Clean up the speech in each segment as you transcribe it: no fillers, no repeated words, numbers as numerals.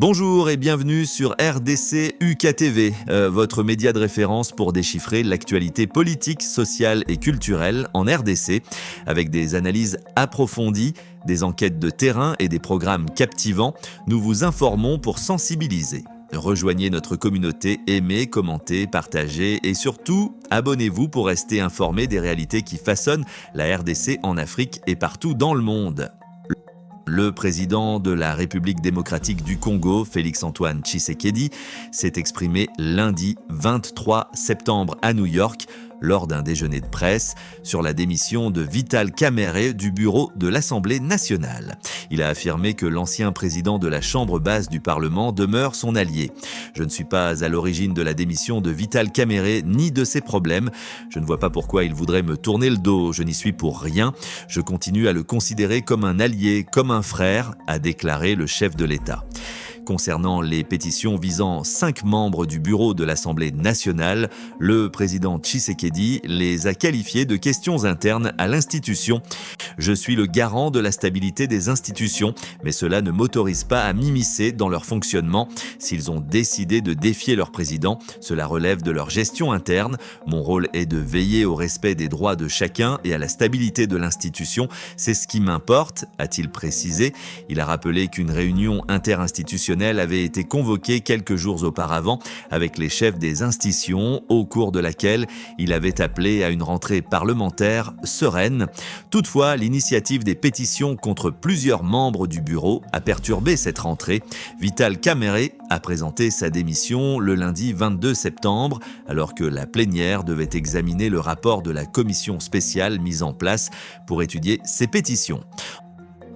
Bonjour et bienvenue sur RDC UKTV, votre média de référence pour déchiffrer l'actualité politique, sociale et culturelle en RDC, avec des analyses approfondies, des enquêtes de terrain et des programmes captivants. Nous vous informons pour sensibiliser. Rejoignez notre communauté, aimez, commentez, partagez et surtout, abonnez-vous pour rester informé des réalités qui façonnent la RDC en Afrique et partout dans le monde. Le président de la République démocratique du Congo, Félix-Antoine Tshisekedi, s'est exprimé lundi 23 septembre à New York lors d'un déjeuner de presse sur la démission de Vital Kamerhe du bureau de l'Assemblée nationale. Il a affirmé que l'ancien président de la Chambre basse du Parlement demeure son allié. « Je ne suis pas à l'origine de la démission de Vital Kamerhe ni de ses problèmes. Je ne vois pas pourquoi il voudrait me tourner le dos. Je n'y suis pour rien. Je continue à le considérer comme un allié, comme un frère », a déclaré le chef de l'État. Concernant les pétitions visant 5 membres du bureau de l'Assemblée nationale, le président Tshisekedi les a qualifiées de questions internes à l'institution. « Je suis le garant de la stabilité des institutions, mais cela ne m'autorise pas à m'immiscer dans leur fonctionnement. S'ils ont décidé de défier leur président, cela relève de leur gestion interne. Mon rôle est de veiller au respect des droits de chacun et à la stabilité de l'institution. C'est ce qui m'importe », a-t-il précisé. Il a rappelé qu'une réunion interinstitutionnelle avait été convoquée quelques jours auparavant avec les chefs des institutions, au cours de laquelle il avait appelé à une rentrée parlementaire sereine. Toutefois, l'initiative des pétitions contre plusieurs membres du bureau a perturbé cette rentrée. Vital Kamerhe a présenté sa démission le lundi 22 septembre, alors que la plénière devait examiner le rapport de la commission spéciale mise en place pour étudier ces pétitions.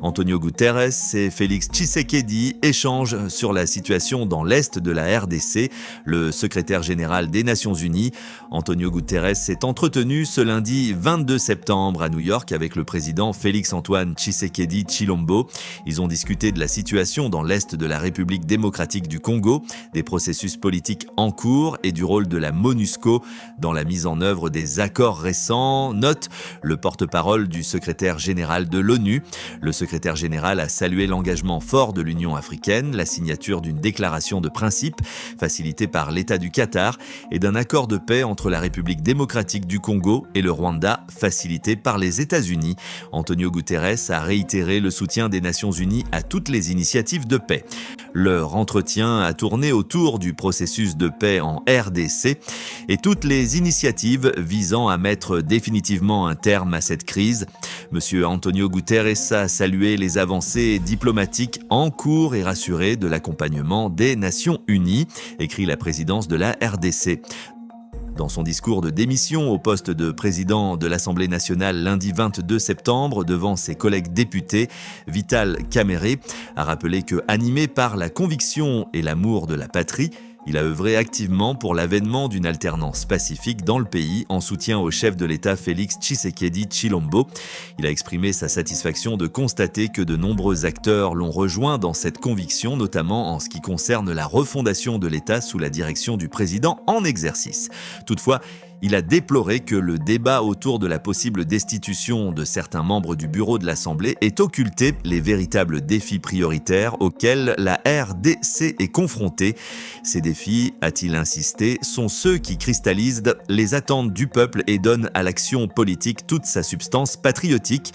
Antonio Guterres et Félix Tshisekedi échangent sur la situation dans l'Est de la RDC. Le secrétaire général des Nations Unies, Antonio Guterres, s'est entretenu ce lundi 22 septembre à New York avec le président Félix-Antoine Tshisekedi Tshilombo. Ils ont discuté de la situation dans l'Est de la République démocratique du Congo, des processus politiques en cours et du rôle de la MONUSCO dans la mise en œuvre des accords récents, note le porte-parole du secrétaire général de l'ONU. Le secrétaire général a salué l'engagement fort de l'Union africaine, la signature d'une déclaration de principe facilitée par l'État du Qatar et d'un accord de paix entre la République démocratique du Congo et le Rwanda, facilité par les États-Unis. Antonio Guterres a réitéré le soutien des Nations Unies à toutes les initiatives de paix. Leur entretien a tourné autour du processus de paix en RDC et toutes les initiatives visant à mettre définitivement un terme à cette crise. Monsieur Antonio Guterres a salué les avancées diplomatiques en cours et rassuré de l'accompagnement des Nations Unies, écrit la présidence de la RDC. Dans son discours de démission au poste de président de l'Assemblée nationale lundi 22 septembre devant ses collègues députés, Vital Kamerhe a rappelé que, animé par la conviction et l'amour de la patrie, il a œuvré activement pour l'avènement d'une alternance pacifique dans le pays en soutien au chef de l'État Félix Tshisekedi Tshilombo. Il a exprimé sa satisfaction de constater que de nombreux acteurs l'ont rejoint dans cette conviction, notamment en ce qui concerne la refondation de l'État sous la direction du président en exercice. Toutefois, il a déploré que le débat autour de la possible destitution de certains membres du bureau de l'Assemblée ait occulté les véritables défis prioritaires auxquels la RDC est confrontée. Ces défis, a-t-il insisté, sont ceux qui cristallisent les attentes du peuple et donnent à l'action politique toute sa substance patriotique.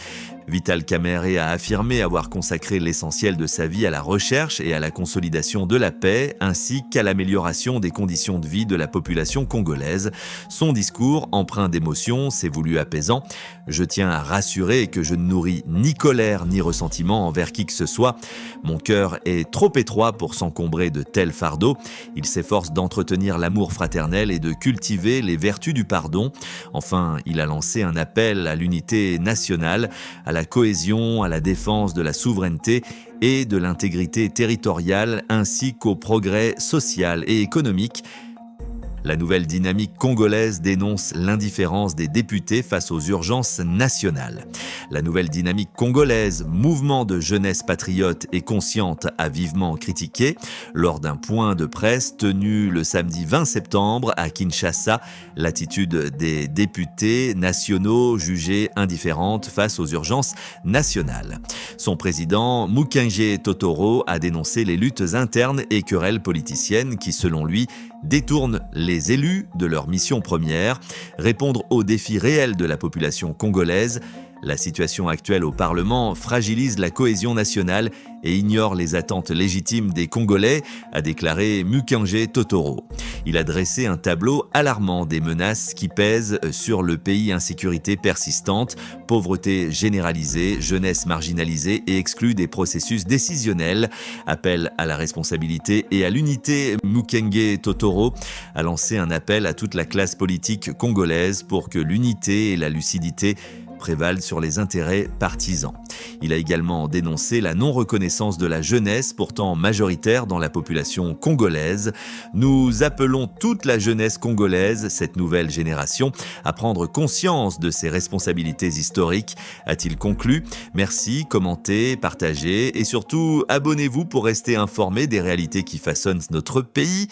Vital Kamerhe a affirmé avoir consacré l'essentiel de sa vie à la recherche et à la consolidation de la paix, ainsi qu'à l'amélioration des conditions de vie de la population congolaise. Son discours, empreint d'émotion, s'est voulu apaisant. « Je tiens à rassurer que je ne nourris ni colère ni ressentiment envers qui que ce soit. Mon cœur est trop étroit pour s'encombrer de tels fardeaux. Il s'efforce d'entretenir l'amour fraternel et de cultiver les vertus du pardon. » Enfin, il a lancé un appel à l'unité nationale, à la cohésion, à la défense de la souveraineté et de l'intégrité territoriale, ainsi qu'au progrès social et économique. La nouvelle dynamique congolaise dénonce l'indifférence des députés face aux urgences nationales. La nouvelle dynamique congolaise, mouvement de jeunesse patriote et consciente, a vivement critiqué lors d'un point de presse tenu le samedi 20 septembre à Kinshasa l'attitude des députés nationaux jugés indifférente face aux urgences nationales. Son président, Mukenje Totoro, a dénoncé les luttes internes et querelles politiciennes qui, selon lui, détournent les élus de leur mission première, répondre aux défis réels de la population congolaise. La situation actuelle au Parlement fragilise la cohésion nationale et ignore les attentes légitimes des Congolais, a déclaré Mukenje Totoro. Il a dressé un tableau alarmant des menaces qui pèsent sur le pays: insécurité persistante, pauvreté généralisée, jeunesse marginalisée et exclue des processus décisionnels. Appel à la responsabilité et à l'unité. Mukenje Totoro a lancé un appel à toute la classe politique congolaise pour que l'unité et la lucidité prévalent sur les intérêts partisans. Il a également dénoncé la non-reconnaissance de la jeunesse, pourtant majoritaire dans la population congolaise. Nous appelons toute la jeunesse congolaise, cette nouvelle génération, à prendre conscience de ses responsabilités historiques, a-t-il conclu. Merci, commentez, partagez et surtout abonnez-vous pour rester informé des réalités qui façonnent notre pays.